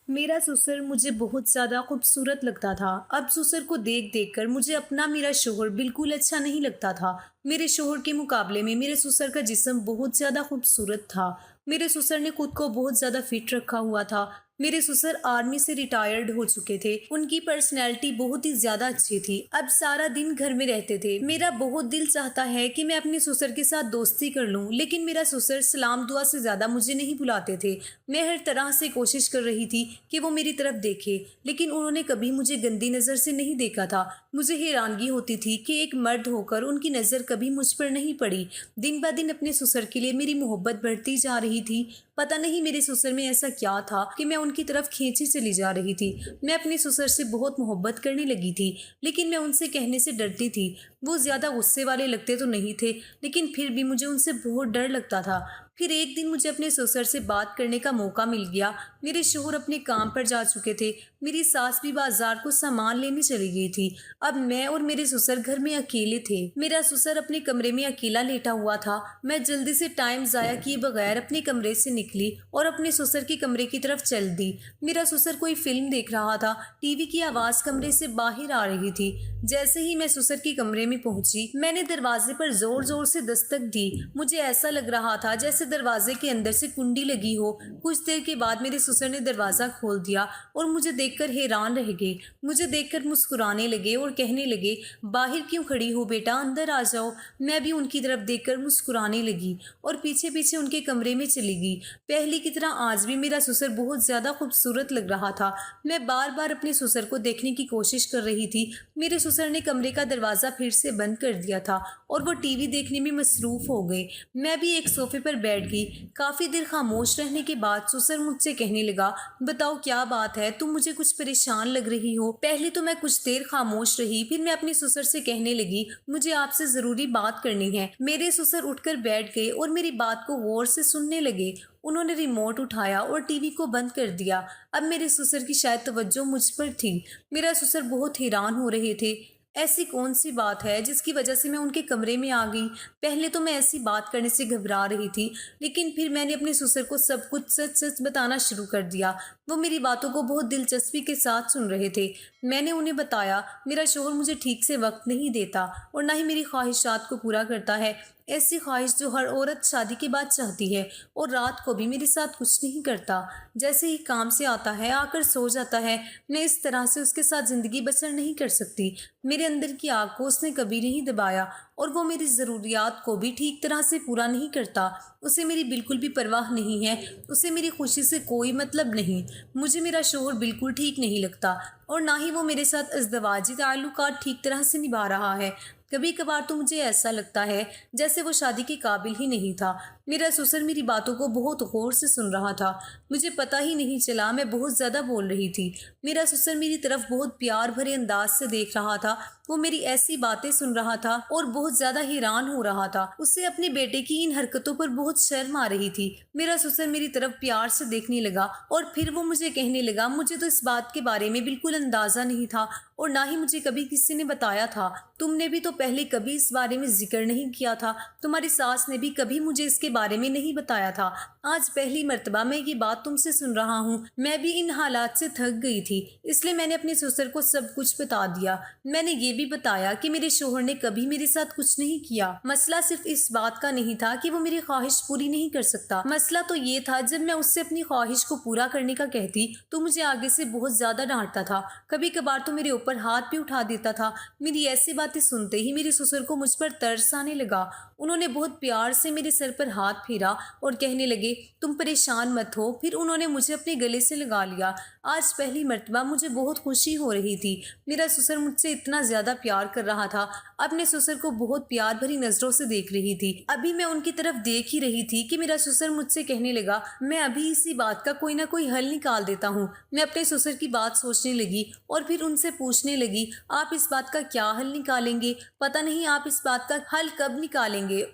میرا سسر مجھے بہت زیادہ خوبصورت لگتا تھا۔ اب سسر کو دیکھ دیکھ کر مجھے اپنا میرا شوہر بالکل اچھا نہیں لگتا تھا۔ میرے شوہر کے مقابلے میں میرے سسر کا جسم بہت زیادہ خوبصورت تھا۔ میرے سسر نے خود کو بہت زیادہ فٹ رکھا ہوا تھا۔ میرے سسر آرمی سے ریٹائرڈ ہو چکے تھے۔ ان کی پرسنالٹی بہت ہی زیادہ اچھی تھی۔ اب سارا دن گھر میں رہتے تھے۔ میرا بہت دل چاہتا ہے کہ میں اپنے سسر کے ساتھ دوستی کر لوں، لیکن میرا سسر سلام دعا سے زیادہ مجھے نہیں بلاتے تھے۔ میں ہر طرح سے کوشش کر رہی تھی کہ وہ میری طرف دیکھے، لیکن انہوں نے کبھی مجھے گندی نظر سے نہیں دیکھا تھا۔ مجھے حیرانگی ہوتی تھی کہ ایک مرد ہو کر ان کی نظر کبھی مجھ پر نہیں پڑی۔ دن بہ دن اپنے سسر کے لیے میری محبت بڑھتی جا رہی تھی۔ پتہ نہیں میرے سسر میں ایسا کیا تھا کہ میں ان کی طرف کھینچی چلی جا رہی تھی۔ میں اپنے سسر سے بہت محبت کرنے لگی تھی، لیکن میں ان سے کہنے سے ڈرتی تھی۔ وہ زیادہ غصے والے لگتے تو نہیں تھے، لیکن پھر بھی مجھے ان سے بہت ڈر لگتا تھا۔ پھر ایک دن مجھے اپنے سسر سے بات کرنے کا موقع مل گیا۔ میرے شوہر اپنے کام پر جا چکے تھے۔ میری ساس بھی بازار کو سامان لینے چلی گئی تھی۔ اب میں اور میرے سسر گھر میں اکیلے تھے۔ میرا سسر اپنے کمرے میں اکیلا لیٹا ہوا تھا۔ میں جلدی سے ٹائم ضائع کیے بغیر اپنے کمرے سے نکلی اور اپنے سسر کے کمرے کی طرف چل دی۔ میرا سسر کوئی فلم دیکھ رہا تھا۔ ٹی وی کی آواز کمرے سے باہر آ رہی تھی۔ جیسے ہی میں سسر کے کمرے میں پہنچی، میں نے دروازے پر زور زور سے دستک دی۔ مجھے ایسا لگ رہا تھا جیسے دروازے کے اندر سے کنڈی لگی ہو۔ کچھ دیر کے بعد میرے سسر نے دروازہ کھول دیا اور مجھے دیکھ کر حیران رہ گئے۔ مجھے دیکھ کر مسکرانے لگے اور کہنے لگے، باہر کیوں کھڑی ہو بیٹا، اندر آ جاؤ۔ میں بھی ان کی طرف دیکھ کر مسکرانے لگی اور پیچھے پیچھے ان کے کمرے میں چلی گئی۔ پہلے کی طرح آج بھی میرا سسر بہت زیادہ خوبصورت لگ رہا تھا۔ میں بار بار اپنے سسر کو دیکھنے کی کوشش کر رہی تھی۔ میرے سسر نے کمرے کا دروازہ پھر سے بند کر دیا تھا اور وہ ٹی وی دیکھنے میں مصروف ہو گئے۔ میں بھی ایک صوفے پر بیٹھ گئی۔ کافی دیر خاموش رہنے کے بعد سسر مجھ سے کہنے لگا، بتاؤ کیا بات ہے، تم مجھے کچھ پریشان لگ رہی ہو۔ پہلے تو میں کچھ دیر خاموش رہی، پھر میں اپنے سسر سے کہنے لگی، مجھے آپ سے ضروری بات کرنی ہے۔ میرے سسر اٹھ کر بیٹھ گئے اور میری بات کو غور سے سننے لگے۔ انہوں نے ریموٹ اٹھایا اور ٹی وی کو بند کر دیا۔ اب میرے سسر کی شاید توجہ مجھ پر تھی۔ میرا سسر بہت حیران ہو رہے تھے۔ ایسی کون سی بات ہے جس کی وجہ سے میں ان کے کمرے میں آ گئی؟ پہلے تو میں ایسی بات کرنے سے گھبرا رہی تھی، لیکن پھر میں نے اپنے سسر کو سب کچھ سچ سچ بتانا شروع کر دیا۔ وہ میری باتوں کو بہت دلچسپی کے ساتھ سن رہے تھے۔ میں نے انہیں بتایا، میرا شوہر مجھے ٹھیک سے وقت نہیں دیتا اور نہ ہی میری خواہشات کو پورا کرتا ہے، ایسی خواہش جو ہر عورت شادی کے بعد چاہتی ہے، اور رات کو بھی میرے ساتھ کچھ نہیں کرتا۔ جیسے ہی کام سے آتا ہے آ کر سو جاتا ہے۔ میں اس طرح سے اس کے ساتھ زندگی بسر نہیں کر سکتی۔ میرے اندر کی آگ کو اس نے کبھی نہیں دبایا اور وہ میری ضروریات کو بھی ٹھیک طرح سے پورا نہیں کرتا۔ اسے میری بالکل بھی پرواہ نہیں ہے۔ اسے میری خوشی سے کوئی مطلب نہیں۔ مجھے میرا شوہر بالکل ٹھیک نہیں لگتا اور نہ ہی وہ میرے ساتھ ازدواجی تعلقات ٹھیک طرح سے نبھا رہا ہے۔ کبھی کبھار تو مجھے ایسا لگتا ہے جیسے وہ شادی کے قابل ہی نہیں تھا۔ میرا سسر میری باتوں کو بہت غور سے سن رہا تھا۔ مجھے پتہ ہی نہیں چلا میں بہت زیادہ بول رہی تھی۔ میرا سسر میری طرف بہت پیار بھرے انداز سے دیکھ رہا تھا۔ وہ میری ایسی باتیں سن رہا تھا اور بہت زیادہ حیران ہو رہا تھا۔ اسے اپنے بیٹے کی ان حرکتوں پر بہت شرم آ رہی تھی۔ میرا سسر میری طرف پیار سے دیکھنے لگا اور پھر وہ مجھے کہنے لگا، مجھے تو اس بات کے بارے میں بالکل اندازہ نہیں تھا اور نہ ہی مجھے کبھی کسی نے بتایا تھا۔ تم نے بھی تو پہلے کبھی اس بارے میں ذکر نہیں کیا تھا۔ تمہاری ساس نے بھی کبھی مجھے اس کے بارے میں نہیں بتایا تھا۔ آج پہلی مرتبہ میں یہ بات تم سے سن رہا ہوں۔ میں بھی ان حالات سے تھک گئی تھی، اس لیے میں نے اپنے سسر کو سب کچھ بتا دیا۔ میں نے یہ بھی بتایا کہ میرے شوہر نے کبھی میرے ساتھ کچھ نہیں کیا۔ مسئلہ صرف اس بات کا نہیں تھا کہ وہ میری خواہش پوری نہیں کر سکتا۔ مسئلہ تو یہ تھا، جب میں اس سے اپنی خواہش کو پورا کرنے کا کہتی تو مجھے آگے سے بہت زیادہ ڈانٹتا تھا۔ کبھی کبھار تو میرے اوپر ہاتھ بھی اٹھا دیتا تھا۔ میری ایسی باتیں سنتے ہی میرے سسر کو مجھ پر ترس آنے لگا۔ انہوں نے بہت پیار سے میرے سر پر ہاتھ پھیرا اور کہنے لگے، تم پریشان مت ہو۔ پھر انہوں نے مجھے اپنے گلے سے لگا لیا۔ آج پہلی مرتبہ مجھے بہت خوشی ہو رہی تھی۔ میرا سسر مجھ سے اتنا زیادہ پیار کر رہا تھا۔ اپنے سسر کو بہت پیار بھری نظروں سے دیکھ رہی تھی۔ ابھی میں ان کی طرف دیکھ ہی رہی تھی کہ میرا سسر مجھ سے کہنے لگا، میں ابھی اسی بات کا کوئی نہ کوئی حل نکال دیتا ہوں۔ میں اپنے سسر کی بات سوچنے لگی اور پھر ان سے پوچھنے لگی، آپ اس بات کا کیا حل نکالیں گے؟ پتہ نہیں آپ اس بات کا حل کب نکالیں گے۔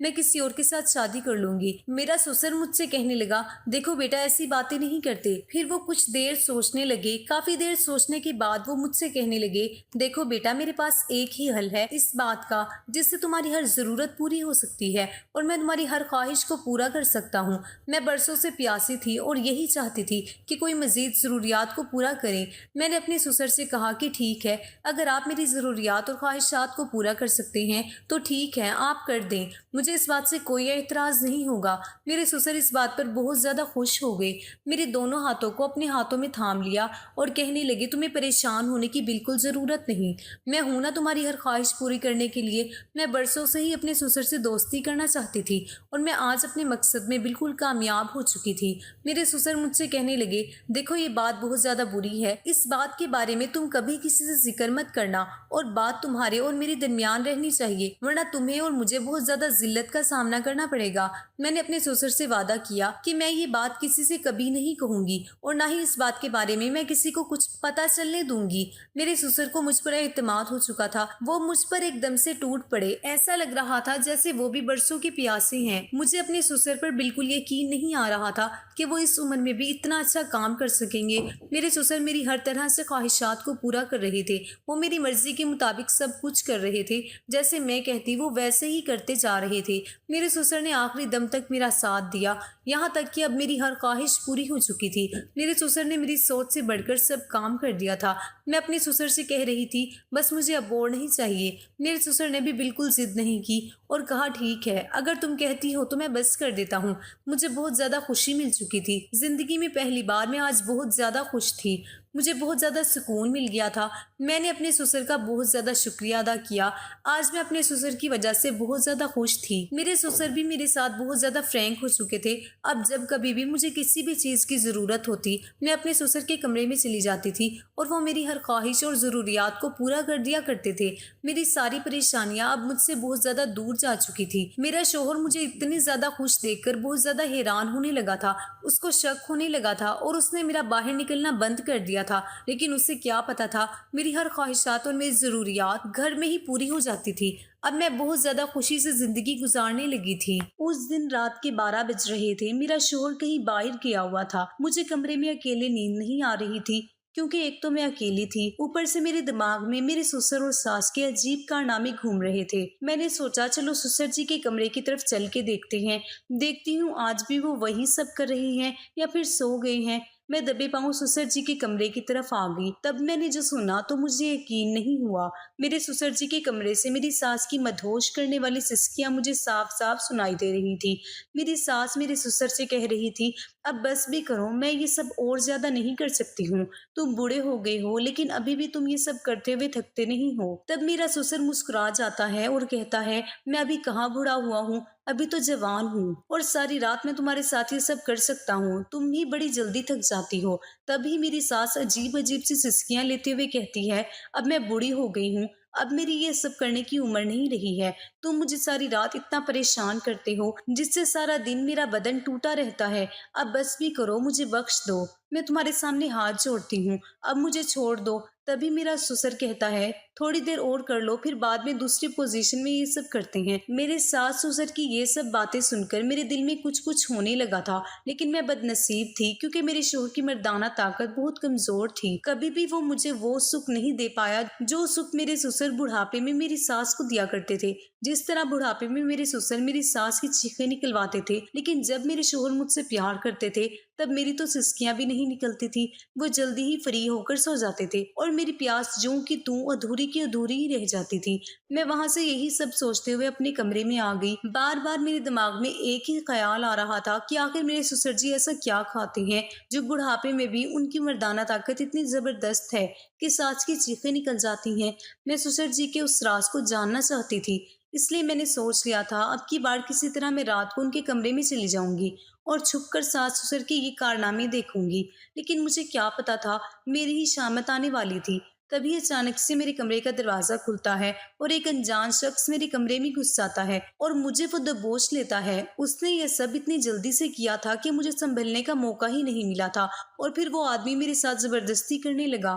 میں کسی اور کے ساتھ شادی کر لوں گی۔ میرا سسر مجھ سے کہنے لگا دیکھو بیٹا ایسی باتیں نہیں کرتے۔ پھر وہ کچھ دیر سوچنے لگے، کافی دیر سوچنے کے بعد وہ مجھ سے کہنے لگے دیکھو بیٹا میرے پاس ایک ہی حل ہے اس بات کا جس سے تمہاری ہر ضرورت پوری ہو سکتی ہے اور میں تمہاری ہر خواہش کو پورا کر سکتا ہوں۔ میں برسوں سے پیاسی تھی اور یہی چاہتی تھی کہ کوئی مزید ضروریات کو پورا کرے۔ میں نے اپنے سسر سے کہا کہ ٹھیک ہے، اگر آپ میری ضروریات اور خواہشات کو پورا کر سکتے ہیں تو ٹھیک ہے آپ کر دیں، مجھے اس بات سے کوئی اعتراض نہیں ہوگا۔ میرے سسر اس بات پر بہت زیادہ خوش ہو گئے، میرے دونوں ہاتھوں کو اپنے ہاتھوں میں تھام لیا اور کہنے لگے تمہیں پریشان ہونے کی بالکل ضرورت نہیں، میں ہوں نا تمہاری ہر خواہش پوری کرنے کے لیے۔ میں برسوں سے ہی اپنے سسر سے دوستی کرنا چاہتی تھی اور میں آج اپنے مقصد میں بالکل کامیاب ہو چکی تھی۔ میرے سسر مجھ سے کہنے لگے دیکھو یہ بات بہت زیادہ بری ہے، اس بات کے بارے میں تم کبھی کسی سے ذکر مت کرنا اور بات تمہارے اور میرے درمیان رہنی چاہیے ورنہ تمہیں اور مجھے بہت زیادہ ذلت کا سامنا کرنا پڑے گا۔ میں نے اپنے سسر سے وعدہ کیا کہ میں یہ بات کسی سے کبھی نہیں کہوں گی اور نہ ہی اس بات کے بارے میں کسی کو کچھ پتہ چلنے دوں گی۔ میرے سسر کو مجھ پر اعتماد ہو چکا تھا، وہ مجھ پر ایک دم سے ٹوٹ پڑے، ایسا لگ رہا تھا جیسے وہ بھی برسوں کے پیاسے ہیں۔ مجھے اپنے سسر پر بالکل یقین نہیں آ رہا تھا کہ وہ اس عمر میں بھی اتنا اچھا کام کر سکیں گے۔ میرے سسر میری ہر طرح سے خواہشات کو پورا کر رہے تھے، وہ میری مرضی کے مطابق سب کچھ کر رہے تھے، جیسے میں کہتی وہ ویسے ہی کرتے جا رہے تھے۔ میرے سسر نے آخری دم تک میرا ساتھ دیا، یہاں تک کہ اب میری ہر خواہش پوری ہو چکی تھی۔ میرے سسر نے میری سوچ سے بڑھ کر سب کام کر دیا تھا۔ میں اپنے سسر سے کہہ رہی تھی بس مجھے اب اور نہیں چاہیے۔ میرے سسر نے بھی بالکل ضد نہیں کی اور کہا ٹھیک ہے اگر تم کہتی ہو تو میں بس کر دیتا ہوں۔ مجھے بہت زیادہ خوشی مل چکی تھی، زندگی میں پہلی بار میں آج بہت زیادہ خوش تھی، مجھے بہت زیادہ سکون مل گیا تھا۔ میں نے اپنے سسر کا بہت زیادہ شکریہ ادا کیا، آج میں اپنے سسر کی وجہ سے بہت زیادہ خوش تھی۔ میرے سسر بھی میرے ساتھ بہت زیادہ فرینک ہو چکے تھے، اب جب کبھی بھی مجھے کسی بھی چیز کی ضرورت ہوتی میں اپنے سسر کے کمرے میں چلی جاتی تھی اور وہ میری ہر خواہش اور ضروریات کو پورا کر دیا کرتے تھے۔ میری ساری پریشانیاں اب مجھ سے بہت زیادہ دور جا چکی تھی۔ میرا شوہر مجھے اتنی زیادہ خوش دیکھ کر بہت زیادہ حیران ہونے لگا تھا، اس کو شک ہونے لگا تھا اور اس نے میرا باہر نکلنا بند کر دیا تھا، لیکن اسے کیا پتا تھا میری ہر خواہشات اور میری ضروریات گھر میں ہی پوری ہو جاتی تھی۔ اب میں بہت زیادہ خوشی سے زندگی گزارنے لگی تھی۔ اس دن رات کے 12 بج رہے تھے، میرا شوہر کہیں باہر گیا ہوا تھا، مجھے کمرے میں اکیلے نیند نہیں آ رہی تھی کیونکہ ایک تو میں اکیلی تھی، اوپر سے میرے دماغ میں میرے سسر اور ساس کے عجیب کارنامے گھوم رہے تھے۔ میں نے سوچا چلو سسر جی کے کمرے کی طرف چل کے دیکھتے ہیں، دیکھتی ہوں آج بھی وہ وہی سب کر رہے ہیں یا پھر سو گئے ہیں۔ میں دبے پاؤں سسر جی کے کمرے کی طرف آ گئی، تب میں نے جو سنا تو مجھے یقین نہیں ہوا۔ میرے سسر جی کے کمرے سے میری ساس کی مدہوش کرنے والی سسکیاں مجھے صاف صاف سنائی دے رہی تھی۔ میری ساس میرے سسر سے کہہ رہی تھی اب بس بھی کرو، میں یہ سب اور زیادہ نہیں کر سکتی ہوں، تم بوڑھے ہو گئے ہو لیکن ابھی بھی تم یہ سب کرتے ہوئے تھکتے نہیں ہو۔ تب میرا سسر مسکرا جاتا ہے اور کہتا ہے میں ابھی کہاں بوڑھا ہوا ہوں، ابھی تو جوان ہوں اور ساری رات میں تمہارے ساتھ یہ سب کر سکتا ہوں، تم ہی بڑی جلدی تھک جاتی ہو۔ تبھی میری ساس عجیب عجیب سی سسکیاں لیتے ہوئے کہتی ہے اب میں بوڑھی ہو گئی ہوں، اب میری یہ سب کرنے کی عمر نہیں رہی ہے، تم مجھے ساری رات اتنا پریشان کرتے ہو جس سے سارا دن میرا بدن ٹوٹا رہتا ہے، اب بس بھی کرو، مجھے بخش دو، میں تمہارے سامنے ہاتھ جوڑتی ہوں، اب مجھے چھوڑ دو۔ تبھی میرا سسر کہتا ہے تھوڑی دیر اور کر لو، پھر بعد میں دوسری پوزیشن میں یہ سب کرتے ہیں۔ میرے ساس سسر کی یہ سب باتیں سن کر میرے دل میں کچھ ہونے لگا تھا، لیکن میں بد نصیب تھی کیونکہ میرے شوہر کی مردانہ طاقت بہت کمزور تھی، کبھی بھی وہ مجھے وہ سکھ نہیں دے پایا جو سکھ میرے سسر بڑھاپے میں میری ساس کو دیا کرتے تھے۔ جس طرح بڑھاپے میں میرے سسر میری ساس کی چیخیں نکلواتے تھے، لیکن جب میرے شوہر مجھ سے پیار کرتے تھے تب میری تو سسکیاں بھی نہیں نکلتی تھی، وہ جلدی ہی فری ہو کر سو جاتے تھے اور میری پیاس جوں کی توں ادھوری کی ادھوری ہی رہ جاتی تھی۔ میں وہاں سے یہی سب سوچتے ہوئے اپنے کمرے میں آ گئی۔ بار بار میرے دماغ میں ایک ہی خیال آ رہا تھا کہ آخر میرے سسر جی ایسا کیا کھاتے ہیں جو بڑھاپے میں بھی ان کی مردانہ طاقت اتنی زبردست ہے کہ ساس کی چیخیں نکل جاتی ہیں۔ میں سسر جی کے اس راز کو جاننا چاہتی تھی، اس لیے میں نے سوچ لیا تھا اب کی بار کسی طرح میں رات کو ان کے کمرے میں چلی جاؤں گی اور چھپ کر ساس سسر کے یہ کارنامے دیکھوں گی، لیکن مجھے کیا پتا تھا میری ہی شامت آنے والی تھی۔ تبھی اچانک سے میرے کمرے کا دروازہ کھلتا ہے اور ایک انجان شخص میرے کمرے میں گھس جاتا ہے اور مجھے وہ دبوچ لیتا ہے۔ اس نے یہ سب اتنی جلدی سے کیا تھا کہ مجھے سنبھلنے کا موقع ہی نہیں ملا تھا اور پھر وہ آدمی میرے ساتھ زبردستی کرنے لگا۔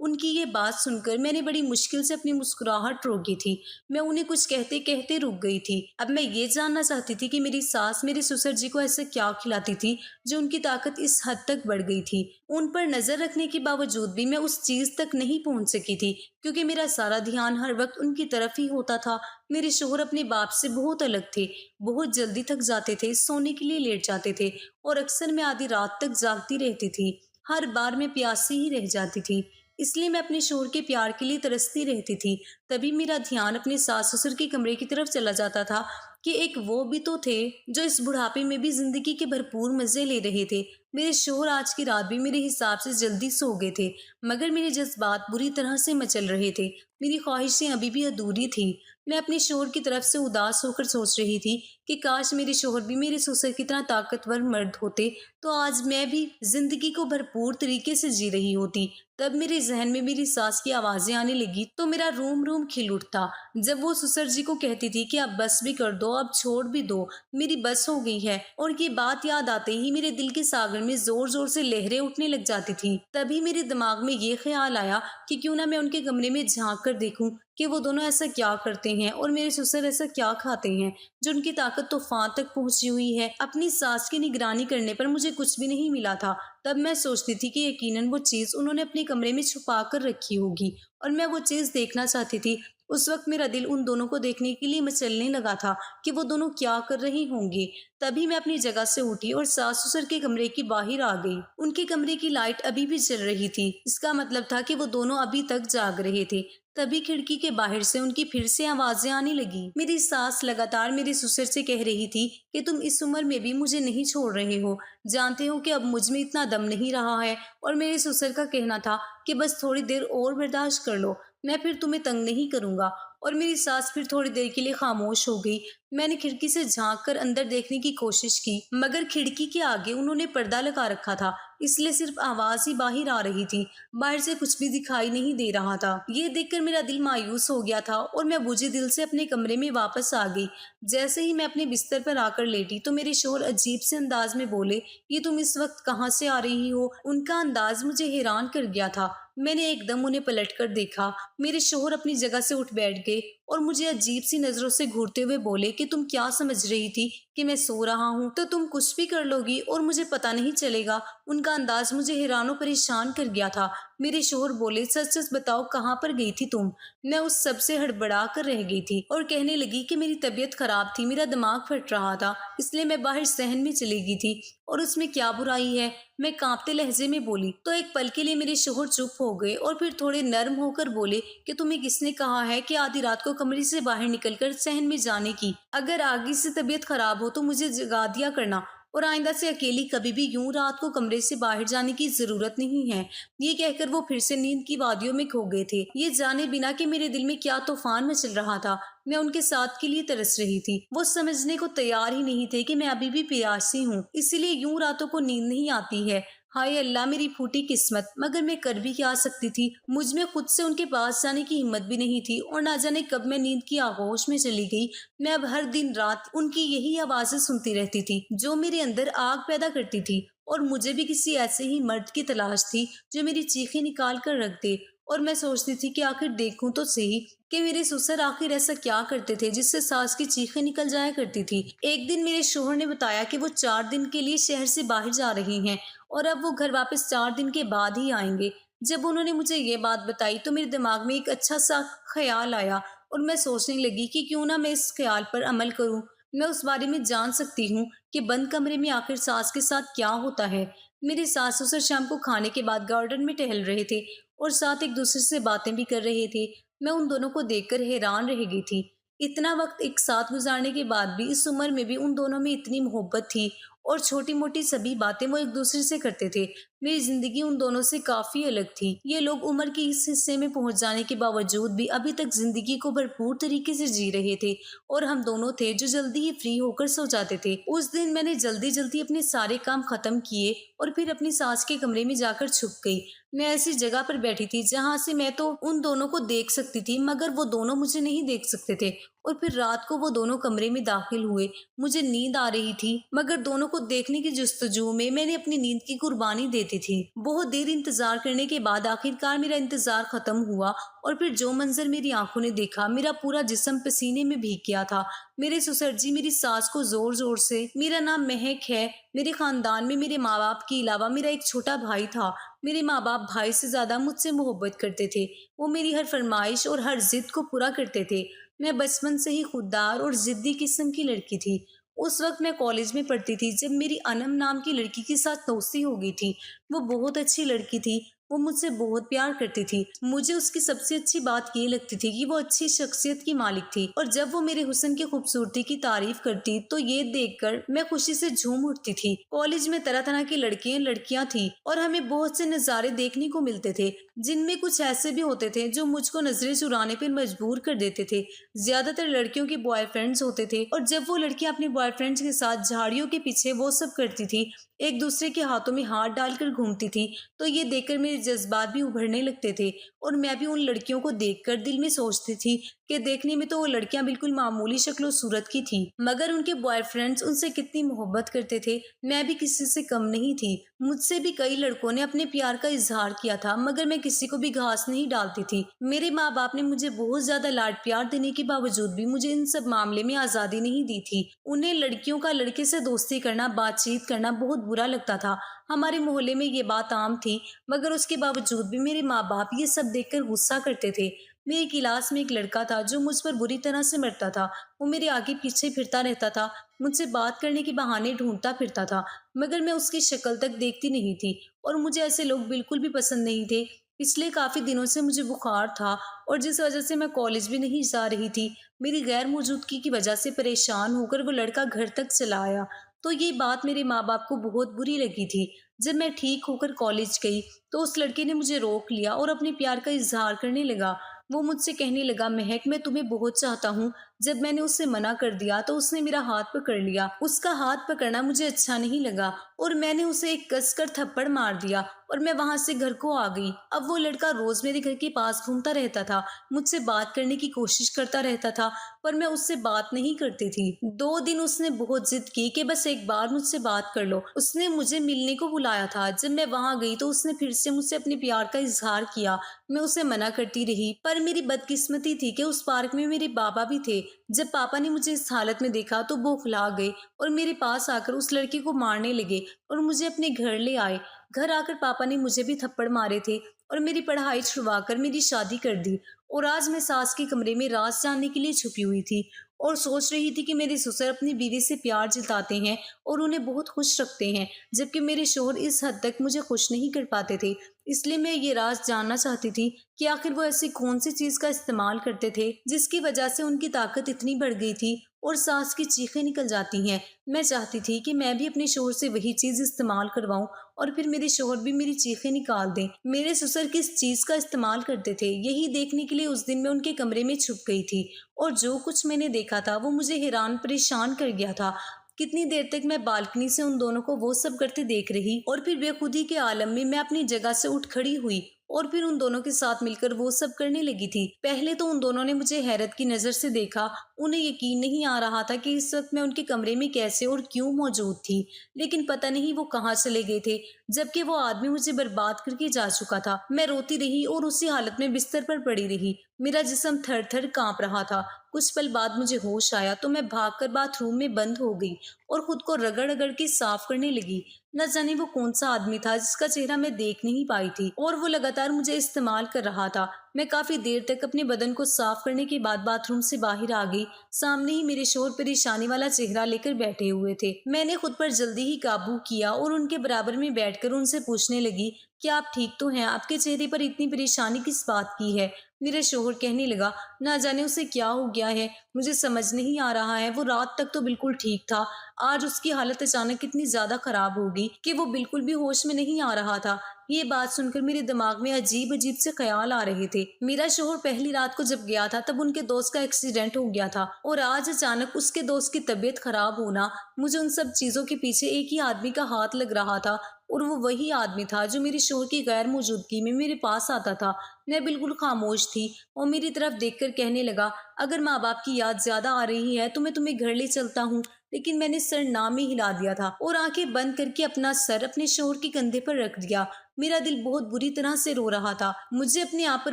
ان کی یہ بات سن کر میں نے بڑی مشکل سے اپنی مسکراہٹ روکی تھی۔ میں انہیں کچھ کہتے کہتے رک گئی تھی۔ اب میں یہ جاننا چاہتی تھی کہ میری ساس میرے سسر جی کو ایسا کیا کھلاتی تھی جو ان کی طاقت اس حد تک بڑھ گئی تھی۔ ان پر نظر رکھنے کے باوجود بھی میں اس چیز تک نہیں پہنچ سکی تھی، کیونکہ میرا سارا دھیان ہر وقت ان کی طرف ہی ہوتا تھا۔ میرے شوہر اپنے باپ سے بہت الگ تھے، بہت جلدی تھک جاتے تھے، سونے کے لیے لیٹ جاتے تھے اور اکثر میں آدھی رات تک جاگتی رہتی تھی۔ ہر بار میں پیاسی ہی رہ جاتی تھی، اس لیے میں اپنے شوہر کے پیار کے لیے ترستی رہتی تھی۔ تبھی میرا دھیان اپنے ساس سسر کے کمرے کی طرف چلا جاتا تھا کہ ایک وہ بھی تو تھے جو اس بڑھاپے میں بھی زندگی کے بھرپور مزے لے رہے تھے۔ میرے شوہر آج کی رات بھی میرے حساب سے جلدی سو گئے تھے، مگر میرے جذبات بری طرح سے مچل رہے تھے، میری خواہشیں ابھی بھی ادھوری تھیں۔ میں اپنے شوہر کی طرف سے اداس ہو کر سوچ رہی تھی کہ کاش میرے شوہر بھی میرے سسر کی طرح طاقتور مرد ہوتے تو آج میں بھی زندگی کو بھرپور طریقے سے جی رہی ہوتی۔ تب میرے ذہن میں میری ساس کی آوازیں آنے لگی تو میرا روم روم کھل اٹھتا، جب وہ سسر جی کو کہتی تھی کہ اب بس بھی کر دو، اب چھوڑ بھی دو، میری بس ہو گئی ہے۔ اور یہ بات یاد آتے ہی میرے دل کے ساغر میں زور زور سے لہریں اٹھنے لگ جاتی تھیں۔ تبھی میرے دماغ میں یہ خیال آیا کہ کیوں نہ میں ان کے کمرے میں جھانک کر دیکھوں کہ وہ دونوں ایسا کیا کرتے ہیں اور میرے سسر ایسا کیا کھاتے ہیں جو ان کی طاقت طوفان تک پہنچی ہوئی ہے۔ اپنی ساس کی نگرانی کرنے پر مجھے کچھ بھی نہیں ملا تھا۔ تب میں سوچتی تھی کہ یقیناً وہ چیز انہوں نے اپنے کمرے میں چھپا کر رکھی ہوگی اور میں وہ چیز دیکھنا چاہتی تھی۔ اس وقت میرا دل ان دونوں کو دیکھنے کے لیے مچلنے لگا تھا کہ وہ دونوں کیا کر رہے ہوں گے۔ تبھی میں اپنی جگہ سے اٹھی اور ساس سسر کے کمرے کی باہر آ گئی۔ ان کے کمرے کی لائٹ ابھی بھی چل رہی تھی، اس کا مطلب تھا کہ وہ دونوں ابھی تک جاگ رہے تھے۔ تبھی کھڑکی کے باہر سے ان کی پھر سے آوازیں آنے لگی۔ میری ساس لگاتار میرے سسر سے کہہ رہی تھی کہ تم اس عمر میں بھی مجھے نہیں چھوڑ رہے ہو، جانتے ہو کہ اب مجھ میں اتنا دم نہیں رہا ہے۔ اور میرے سسر کا کہنا تھا کہ بس تھوڑی دیر اور برداشت کر لو، میں پھر تمہیں تنگ نہیں کروں گا۔ اور میری ساس پھر تھوڑی دیر کے لیے خاموش ہو گئی۔ میں نے کھڑکی سے جھانک کر اندر دیکھنے کی کوشش کی، مگر کھڑکی کے آگے انہوں نے پردہ لگا رکھا تھا، اس لیے صرف آواز ہی باہر آ رہی تھی، باہر سے کچھ بھی دکھائی نہیں دے رہا تھا۔ یہ دیکھ کر میرا دل مایوس ہو گیا تھا اور میں بوجھے دل سے اپنے کمرے میں واپس آ گئی۔ جیسے ہی میں اپنے بستر پر آ کر لیٹی تو میرے شوہر عجیب سے انداز میں بولے، یہ تم اس وقت کہاں سے آ رہی ہو؟ ان کا انداز مجھے حیران کر گیا تھا۔ میں نے ایک دم انہیں پلٹ کر دیکھا۔ میرے شوہر اپنی جگہ سے اٹھ بیٹھ گئے اور مجھے عجیب سی نظروں سے گھورتے ہوئے بولے کہ تم کیا سمجھ رہی تھی کہ میں سو رہا ہوں تو تم کچھ بھی کر لو گی اور مجھے پتہ نہیں چلے گا؟ ان کا انداز مجھے حیران و پریشان کر گیا تھا۔ میرے شوہر بولے، سچ سچ بتاؤ کہاں پر گئی تھی تم؟ میں اس سب سے ہڑبڑا کر رہ گئی تھی اور کہنے لگی کہ میری طبیعت خراب تھی، میرا دماغ پھٹ رہا تھا، اس لیے میں باہر صحن میں چلی گئی تھی، اور اس میں کیا برائی ہے؟ میں کانپتے لہجے میں بولی۔ تو ایک پل کے لیے میرے شوہر چپ ہو گئے اور پھر تھوڑے نرم ہو کر بولے کہ تمہیں کس نے کہا ہے کہ آدھی رات کو کمرے سے باہر نکل کر صحن میں جانے کی؟ اگر آگے سے طبیعت خراب ہو تو مجھے جگا دیا کرنا، اور آئندہ سے اکیلی کبھی بھی یوں رات کو کمرے سے باہر جانے کی ضرورت نہیں ہے۔ یہ کہہ کر وہ پھر سے نیند کی وادیوں میں کھو گئے تھے، یہ جانے بنا کہ میرے دل میں کیا طوفان مچل رہا تھا۔ میں ان کے ساتھ کے لیے ترس رہی تھی۔ وہ سمجھنے کو تیار ہی نہیں تھے کہ میں ابھی بھی پیاسی ہوں، اسی لیے یوں راتوں کو نیند نہیں آتی ہے۔ ہائے اللہ میری پھوٹی قسمت، مگر میں کر بھی کیا سکتی تھی؟ مجھ میں خود سے ان کے پاس جانے کی ہمت بھی نہیں تھی، اور نہ جانے کب میں نیند کی آغوش میں چلی گئی۔ میں اب ہر دن رات ان کی یہی آوازیں سنتی رہتی تھی جو میرے اندر آگ پیدا کرتی تھی، اور مجھے بھی کسی ایسے ہی مرد کی تلاش تھی جو میری چیخیں نکال کر رکھ دے۔ اور میں سوچتی تھی کہ آخر دیکھوں تو صحیح کہ میرے سسر آخر ایسا کیا کرتے تھے جس سے ساس کی چیخیں نکل جایا کرتی تھی۔ ایک دن میرے شوہر نے بتایا کہ وہ 4 دن کے لیے شہر سے باہر جا رہے ہیں اور اب وہ گھر واپس 4 دن کے بعد ہی آئیں گے۔ جب انہوں نے مجھے یہ بات بتائی تو میرے دماغ میں ایک اچھا سا خیال آیا اور میں سوچنے لگی کہ کیوں نہ میں اس خیال پر عمل کروں۔ میں اس بارے میں جان سکتی ہوں کہ بند کمرے میں آخر ساس کے ساتھ کیا ہوتا ہے۔ میرے ساس سسر شام کو کھانے کے بعد گارڈن میں ٹہل رہے تھے اور ساتھ ایک دوسرے سے باتیں بھی کر رہے تھے۔ میں ان دونوں کو دیکھ کر حیران رہ گئی تھی۔ اتنا وقت ایک ساتھ گزارنے کے بعد بھی اس عمر میں بھی ان دونوں میں اتنی محبت تھی، اور چھوٹی موٹی سبھی باتیں وہ ایک دوسرے سے کرتے تھے۔ میری زندگی ان دونوں سے کافی الگ تھی۔ یہ لوگ عمر کے اس حصے میں پہنچ جانے کے باوجود بھی ابھی تک زندگی کو بھرپور طریقے سے جی رہے تھے، اور ہم دونوں تھے جو جلدی ہی فری ہو کر سو جاتے تھے۔ اس دن میں نے جلدی جلدی اپنے سارے کام ختم کیے اور پھر اپنی ساس کے کمرے میں جا کر چھپ گئی۔ میں ایسی جگہ پر بیٹھی تھی جہاں سے میں تو ان دونوں کو دیکھ سکتی تھی، مگر وہ دونوں مجھے نہیں دیکھ سکتے تھے، اور پھر رات کو وہ دونوں کمرے میں داخل ہوئے۔ مجھے نیند آ رہی تھی مگر دونوں کو دیکھنے کی جستجو میں نے اپنی نیند کی قربانی دیتی تھی۔ بہت دیر انتظار کرنے کے بعد آخرکار میرا انتظار ختم ہوا اور پھر جو منظر میری آنکھوں نے دیکھا، میرا پورا جسم پسینے میں بھیگ گیا تھا۔ میرے سسر جی میری ساس کو زور زور سے میرا نام مہک ہے۔ میرے خاندان میں میرے ماں باپ کے علاوہ میرا ایک چھوٹا بھائی تھا۔ میرے ماں باپ بھائی سے زیادہ مجھ سے محبت کرتے تھے۔ وہ میری ہر فرمائش اور ہر ضد کو پورا کرتے تھے۔ میں بچپن سے ہی خوددار اور ضدی قسم کی لڑکی تھی۔ اس وقت میں کالج میں پڑھتی تھی جب میری انم نام کی لڑکی کے ساتھ دوستی ہو گئی تھی۔ وہ بہت اچھی لڑکی تھی۔ وہ مجھ سے بہت پیار کرتی تھی۔ مجھے اس کی سب سے اچھی بات یہ لگتی تھی کہ وہ اچھی شخصیت کی مالک تھی، اور جب وہ میرے حسن کی خوبصورتی کی تعریف کرتی تو یہ دیکھ کر میں خوشی سے جھوم اٹھتی تھی۔ کالج میں طرح طرح کی لڑکیاں تھیں اور ہمیں بہت سے نظارے دیکھنے کو ملتے تھے، جن میں کچھ ایسے بھی ہوتے تھے جو مجھ کو نظریں چرانے پر مجبور کر دیتے تھے۔ زیادہ تر لڑکیوں کے بوائے فرینڈز ہوتے تھے، اور جب وہ لڑکیاں اپنے بوائے فرینڈز کے ساتھ جھاڑیوں کے پیچھے وہ سب کرتی تھی، ایک دوسرے کے ہاتھوں میں ہاتھ ڈال کر گھومتی تھی، تو یہ دیکھ کر میرے جذبات بھی ابھرنے لگتے تھے، اور میں بھی ان لڑکیوں کو دیکھ کر دل میں سوچتی تھی کہ دیکھنے میں تو وہ لڑکیاں بالکل معمولی شکل و صورت کی تھی، مگر ان کے بوائے فرینڈز ان سے کتنی محبت کرتے تھے۔ میں بھی کسی سے کم نہیں تھی۔ مجھ سے بھی کئی لڑکوں نے اپنے پیار کا اظہار کیا تھا، مگر میں کسی کو بھی گھاس نہیں ڈالتی تھی۔ میرے ماں باپ نے مجھے بہت زیادہ لاڈ پیار دینے کے باوجود بھی مجھے ان سب معاملے میں آزادی نہیں دی تھی۔ انہیں لڑکیوں کا لڑکے سے دوستی کرنا، بات چیت کرنا بہت برا لگتا تھا۔ ہمارے محلے میں یہ بات عام تھی، مگر اس کے باوجود بھی میرے ماں باپ یہ سب دیکھ کر غصہ کرتے تھے۔ میری کلاس میں ایک لڑکا تھا جو مجھ پر بری طرح سے مرتا تھا۔ وہ میرے آگے پیچھے پھرتا رہتا تھا، مجھ سے بات کرنے کے بہانے ڈھونڈتا پھرتا تھا، مگر میں اس کی شکل تک دیکھتی نہیں تھی، اور مجھے ایسے لوگ بالکل بھی پسند نہیں تھے۔ پچھلے کافی دنوں سے مجھے بخار تھا، اور جس وجہ سے میں کالج بھی نہیں جا رہی تھی۔ میری غیر موجودگی کی وجہ سے پریشان ہو کر وہ لڑکا گھر تک چلا آیا، تو یہ بات میرے ماں باپ کو بہت بری لگی تھی۔ جب میں ٹھیک ہو کر کالج گئی تو اس لڑکے نے مجھے روک لیا اور اپنے پیار کا اظہار کرنے لگا۔ وہ مجھ سے کہنے لگا، مہک میں تمہیں بہت چاہتا ہوں۔ جب میں نے اس سے منع کر دیا تو اس نے میرا ہاتھ پکڑ لیا۔ اس کا ہاتھ پکڑنا مجھے اچھا نہیں لگا، اور میں نے اسے ایک کس کر تھپڑ مار دیا، اور میں وہاں سے گھر کو آ گئی۔ اب وہ لڑکا روز میرے گھر کے پاس گھومتا رہتا تھا، مجھ سے بات کرنے کی کوشش کرتا رہتا تھا، پر میں اس سے بات نہیں کرتی تھی۔ 2 دن اس نے بہت ضد کی کہ بس ایک بار مجھ سے بات کر لو۔ اس نے مجھے ملنے کو بلایا تھا۔ جب میں وہاں گئی تو اس نے پھر سے مجھ سے اپنے پیار کا اظہار کیا۔ میں اسے منع کرتی رہی، پر میری بدقسمتی تھی کہ اس پارک میں میرے بابا بھی تھے۔ جب پاپا نے مجھے اس حالت میں دیکھا تو بوکھلا گئے اور میرے پاس آ کر اس لڑکی کو مارنے لگے اور مجھے اپنے گھر لے آئے۔ گھر آ کر پاپا نے مجھے بھی تھپڑ مارے تھے اور میری پڑھائی چھڑوا کر میری شادی کر دی۔ اور آج میں ساس کے کمرے میں راز جاننے کے لیے چھپی ہوئی تھی اور سوچ رہی تھی کہ میرے سسر اپنی بیوی سے پیار جتاتے ہیں اور انہیں بہت خوش رکھتے ہیں، جبکہ میرے شوہر اس حد تک مجھے خوش نہیں کر پاتے تھے۔ اس لیے میں یہ راز جاننا چاہتی تھی کہ آخر وہ ایسی کون سی چیز کا استعمال کرتے تھے جس کی وجہ سے ان کی طاقت اتنی بڑھ گئی تھی اور سانس کی چیخیں نکل جاتی ہیں۔ میں چاہتی تھی کہ میں بھی اپنے شوہر سے وہی چیز استعمال کرواؤں اور پھر میرے شوہر بھی میری چیخیں نکال دیں۔ میرے سسر کس چیز کا استعمال کرتے تھے یہی دیکھنے کے لیے اس دن میں ان کے کمرے میں چھپ گئی تھی، اور جو کچھ میں نے دیکھا تھا وہ مجھے حیران پریشان کر گیا تھا۔ کتنی دیر تک میں بالکنی سے ان دونوں کو وہ سب کرتے دیکھ رہی، اور پھر بے خودی کے عالم میں اپنی جگہ سے اٹھ کھڑی ہوئی اور پھر ان دونوں کے ساتھ مل کر وہ سب کرنے لگی تھی۔ پہلے تو ان دونوں نے مجھے حیرت کی نظر سے دیکھا۔ انہیں یقین نہیں آ رہا تھا کہ اس وقت میں ان کے کمرے میں کیسے اور کیوں موجود تھی، لیکن پتہ نہیں وہ کہاں چلے گئے تھے، جبکہ وہ آدمی مجھے برباد کر کے جا چکا تھا۔ میں روتی رہی اور اسی حالت میں بستر پر پڑی رہی۔ میرا جسم تھر تھر کانپ رہا تھا۔ کچھ پل بعد مجھے ہوش آیا تو میں بھاگ کر باتھ روم میں بند ہو گئی اور خود کو رگڑ رگڑ کے صاف کرنے لگی۔ نہ جانے وہ کون سا آدمی تھا جس کا چہرہ میں دیکھ نہیں پائی تھی، اور وہ لگاتار مجھے استعمال کر رہا تھا۔ میں کافی دیر تک اپنے بدن کو صاف کرنے کے بعد باتھ روم سے باہر آ گئی۔ سامنے ہی میرے شوہر پریشانی والا چہرہ لے کر بیٹھے ہوئے تھے۔ میں نے خود پر جلدی ہی قابو کیا اور ان کے برابر میں بیٹھ کر ان سے پوچھنے لگی، کیا آپ ٹھیک تو ہیں؟ آپ کے چہرے پر اتنی پریشانی کس بات کی ہے؟ میرے شوہر کہنے لگا، نہ جانے اسے کیا ہو گیا ہے، مجھے سمجھ نہیں آ رہا ہے۔ وہ رات تک تو بالکل ٹھیک تھا، آج اس کی حالت اچانک اتنی زیادہ خراب ہو گئی کہ وہ بالکل بھی ہوش میں نہیں آ رہا تھا۔ یہ بات سن کر میرے دماغ میں عجیب عجیب سے خیال آ رہے تھے۔ میرا شوہر پہلی رات کو جب گیا تھا تب ان کے دوست کا ایکسیڈنٹ ہو گیا تھا، اور آج اچانک اس کے دوست کی طبیعت خراب ہونا، مجھے ان سب چیزوں کے پیچھے ایک ہی آدمی کا ہاتھ لگ رہا تھا اور وہ وہی آدمی تھا جو میرے شوہر کی غیر موجودگی میں میرے پاس آتا تھا۔ میں بالکل خاموش تھی اور میری طرف دیکھ کر کہنے لگا، اگر ماں باپ کی یاد زیادہ آ رہی ہے تو میں تمہیں گھر لے چلتا ہوں۔ لیکن میں نے سر نام ہی ہلا دیا تھا اور آنکھیں بند کر کے اپنا سر اپنے شوہر کے کندھے پر رکھ دیا۔ میرا دل بہت بری طرح سے رو رہا تھا۔ مجھے اپنے آپ پر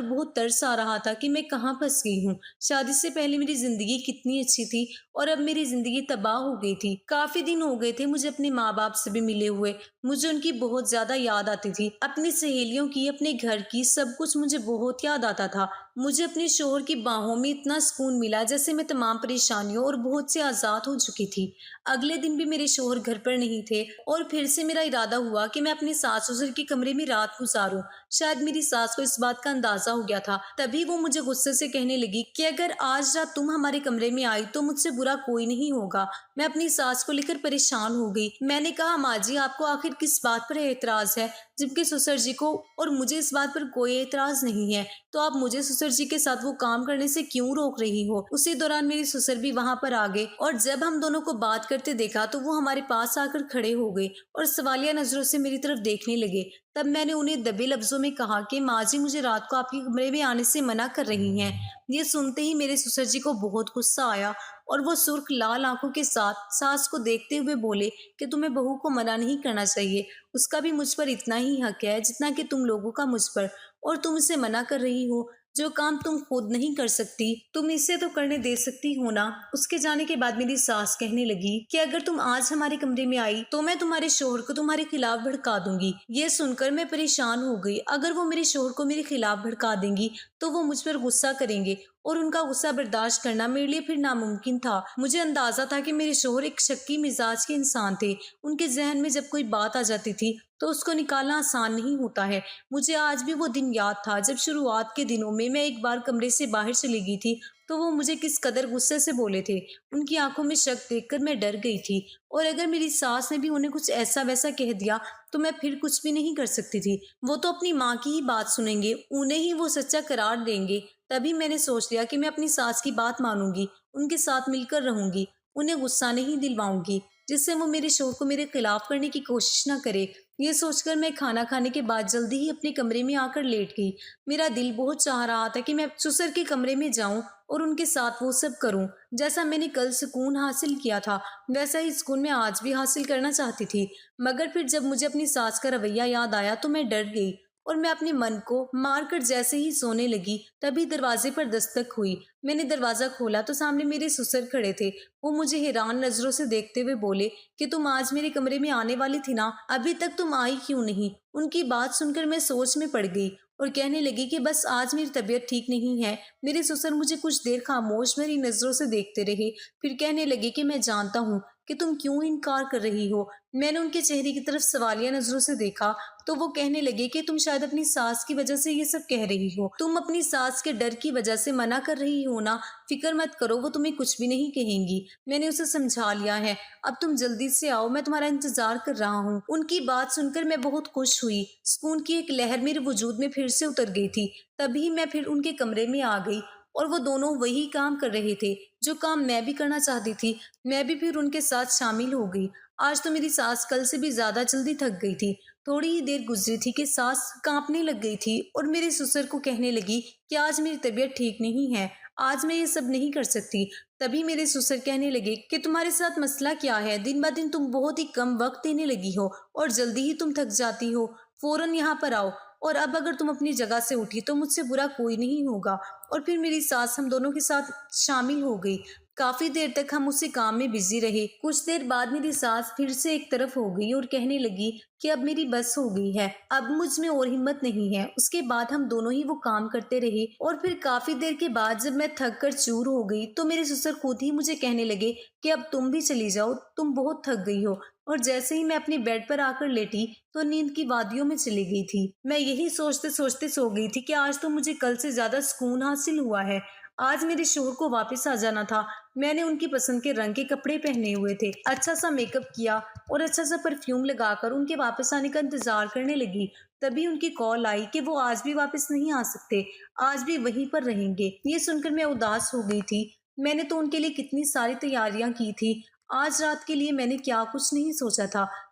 بہت ترس آ رہا تھا کہ میں کہاں پھنس گئی ہوں۔ شادی سے پہلے میری زندگی کتنی اچھی تھی اور اب میری زندگی تباہ ہو گئی تھی۔ کافی دن ہو گئے تھے مجھے اپنے ماں باپ سے بھی ملے ہوئے۔ مجھے ان کی بہت زیادہ یاد آتی تھی، اپنی سہیلیوں کی، اپنے گھر کی، سب کچھ مجھے بہت یاد آتا تھا۔ مجھے اپنے شوہر کی باہوں میں اتنا سکون ملا جیسے میں تمام پریشانیوں اور بہت سے آزاد ہو چکی تھی۔ اگلے دن بھی میرے شوہر گھر پر نہیں تھے اور پھر سے میرا ارادہ ہوا کہ میں اپنے ساس سسر کے کمرے میں رات گزاروں۔ شاید میری ساس کو اس بات کا اندازہ ہو گیا تھا، تبھی وہ مجھے غصے سے کہنے لگی کہ اگر آج رات تم ہمارے کمرے میں آئی تو مجھ سے برا کوئی نہیں ہوگا۔ میں اپنی ساس کو لے کر پریشان ہو گئی۔ میں نے کہا، ماں جی آپ کو آخر کس بات پر اعتراض ہے؟ جبکہ سسر جی کو اور مجھے اس بات پر کوئی اعتراض نہیں ہے، تو آپ مجھے سسر جی کے ساتھ وہ کام کرنے سے کیوں روک رہی ہو؟ اسی دوران میرے سسر بھی وہاں پر آ گئے اور جب ہم دونوں کو بات کرتے دیکھا تو وہ ہمارے پاس آ کر کھڑے ہو گئے اور سوالیہ نظروں سے میری طرف دیکھنے لگے۔ تب میں نے انہیں دبے لفظوں میں کہا کہ ماں جی مجھے رات کو آپ کے کمرے میں آنے سے منع کر رہی ہیں۔ یہ سنتے ہی میرے سسر جی کو بہت غصہ آیا اور وہ سرخ لال آنکھوں کے ساتھ ساس کو دیکھتے ہوئے بولے کہ تمہیں بہو کو منع نہیں کرنا چاہیے، اس کا بھی مجھ پر اتنا ہی حق ہے جتنا کہ تم لوگوں کا مجھ پر، اور تم اسے منع کر رہی ہو۔ جو کام تم خود نہیں کر سکتی تم اسے تو کرنے دے سکتی ہو نا۔ اس کے جانے کے بعد میری ساس کہنے لگی کہ اگر تم آج ہمارے کمرے میں آئی تو میں تمہارے شوہر کو تمہارے خلاف بھڑکا دوں گی۔ یہ سن کر میں پریشان ہو گئی۔ اگر وہ میرے شوہر کو میرے خلاف بھڑکا دیں گی تو وہ مجھ پر غصہ کریں گے اور ان کا غصہ برداشت کرنا میرے لیے پھر ناممکن تھا۔ مجھے اندازہ تھا کہ میرے شوہر ایک شکی مزاج کے انسان تھے۔ ان کے ذہن میں جب کوئی بات آ جاتی تھی تو اس کو نکالنا آسان نہیں ہوتا ہے۔ مجھے آج بھی وہ دن یاد تھا جب شروعات کے دنوں میں ایک بار کمرے سے باہر چلی گئی تھی تو وہ مجھے کس قدر غصے سے بولے تھے۔ ان کی آنکھوں میں شک دیکھ کر میں ڈر گئی تھی، اور اگر میری ساس نے بھی انہیں کچھ ایسا ویسا کہہ دیا تو میں پھر کچھ بھی نہیں کر سکتی تھی۔ وہ تو اپنی ماں کی ہی بات سنیں گے، انہیں ہی وہ سچا قرار دیں گے۔ تبھی میں نے سوچ لیا کہ میں اپنی ساس کی بات مانوں گی، ان کے ساتھ مل کر رہوں گی، انہیں غصہ نہیں دلواؤں گی، جس سے وہ میرے شوہر کو میرے خلاف کرنے کی کوشش نہ کرے۔ یہ سوچ کر میں کھانا کھانے کے بعد جلدی ہی اپنے کمرے میں آ کر لیٹ گئی۔ میرا دل بہت چاہ رہا تھا کہ میں سسر کے کمرے میں جاؤں اور ان کے ساتھ وہ سب کروں۔ جیسا میں نے کل سکون حاصل کیا تھا ویسا ہی سکون میں آج بھی حاصل کرنا چاہتی تھی، مگر پھر جب مجھے اپنی ساس کا رویہ یاد آیا تو میں ڈر گئی اور میں اپنے من کو مار کر جیسے ہی سونے لگی تبھی دروازے پر دستک ہوئی۔ میں نے دروازہ کھولا تو سامنے میرے سسر کھڑے تھے۔ وہ مجھے حیران نظروں سے دیکھتے ہوئے بولے کہ تم آج میرے کمرے میں آنے والی تھی نا، ابھی تک تم آئی کیوں نہیں؟ ان کی بات سن کر میں سوچ میں پڑ گئی اور کہنے لگی کہ بس آج میری طبیعت ٹھیک نہیں ہے۔ میرے سسر مجھے کچھ دیر خاموش میری نظروں سے دیکھتے رہے، پھر کہنے لگے کہ میں جانتا ہوں کہ تم کیوں انکار کر رہی ہو۔ میں نے ان کے چہرے کی طرف سوالیہ نظروں سے دیکھا تو وہ کہنے لگے کہ تم شاید اپنی ساس کی وجہ سے یہ سب کہہ رہی ہو، تم اپنی ساس کے ڈر کی وجہ سے منع کر رہی ہو نا، فکر مت کرو، وہ تمہیں کچھ بھی نہیں کہیں گی، میں نے اسے سمجھا لیا ہے، اب تم جلدی سے آؤ، میں تمہارا انتظار کر رہا ہوں۔ ان کی بات سن کر میں بہت خوش ہوئی، سکون کی ایک لہر میرے وجود میں پھر سے اتر گئی تھی۔ تبھی میں پھر ان کے کمرے میں آ گئی اور وہ دونوں وہی کام کر رہے تھے جو کام میں بھی کرنا چاہتی تھی۔ میں بھی پھر ان کے ساتھ شامل ہو گئی۔ آج تو میری ساس کل سے بھی زیادہ جلدی تھک گئی تھی۔ تھوڑی ہی دیر گزری تھی کہ ساس کانپنے لگ گئی تھی اور میرے سسر کو کہنے لگی کہ آج میری طبیعت ٹھیک نہیں ہے، آج میں یہ سب نہیں کر سکتی۔ تبھی میرے سسر کہنے لگے کہ تمہارے ساتھ مسئلہ کیا ہے؟ دن بہ دن تم بہت ہی کم وقت دینے لگی ہو اور جلدی ہی تم تھک جاتی ہو، فوراً یہاں پر آؤ، اور اب اگر تم اپنی جگہ سے اٹھی تو مجھ سے برا کوئی نہیں ہوگا۔ اور پھر میری ساس ہم دونوں کے ساتھ شامل ہو گئی۔ کافی دیر تک ہم اسی کام میں بزی رہے۔ کچھ دیر بعد میری ساس پھر سے ایک طرف ہو گئی اور کہنے لگی کہ اب میری بس ہو گئی ہے، اب مجھ میں اور ہمت نہیں ہے۔ اس کے بعد ہم دونوں ہی وہ کام کرتے رہے اور پھر کافی دیر کے بعد جب میں تھک کر چور ہو گئی تو میرے سسر خود ہی مجھے کہنے لگے کہ اب تم بھی چلی جاؤ، تم بہت تھک گئی ہو۔ اور جیسے ہی میں اپنے بیڈ پر آ کر لیٹی تو نیند کی وادیوں میں چلی گئی تھی۔ میں یہی سوچتے سوچتے سو گئی تھی کہ آج تو مجھے کل سے زیادہ سکون حاصل ہوا ہے۔ آج میرے شوہر کو واپس آ جانا تھا۔ میں نے ان کی پسند کے رنگ کے کپڑے پہنے ہوئے تھے، اچھا سا میک اپ کیا اور اچھا سا پرفیوم لگا کر ان کے واپس آنے کا انتظار کرنے لگی۔ تبھی ان کی کال آئی کہ وہ آج بھی واپس نہیں آ سکتے، آج بھی وہیں پر رہیں گے۔ یہ سن کر میں اداس ہو گئی تھی۔ میں نے تو ان کے لیے کتنی ساری تیاریاں کی تھی، آج رات کے لیے میں نے کیا کچھ نہیں سوچا تھا۔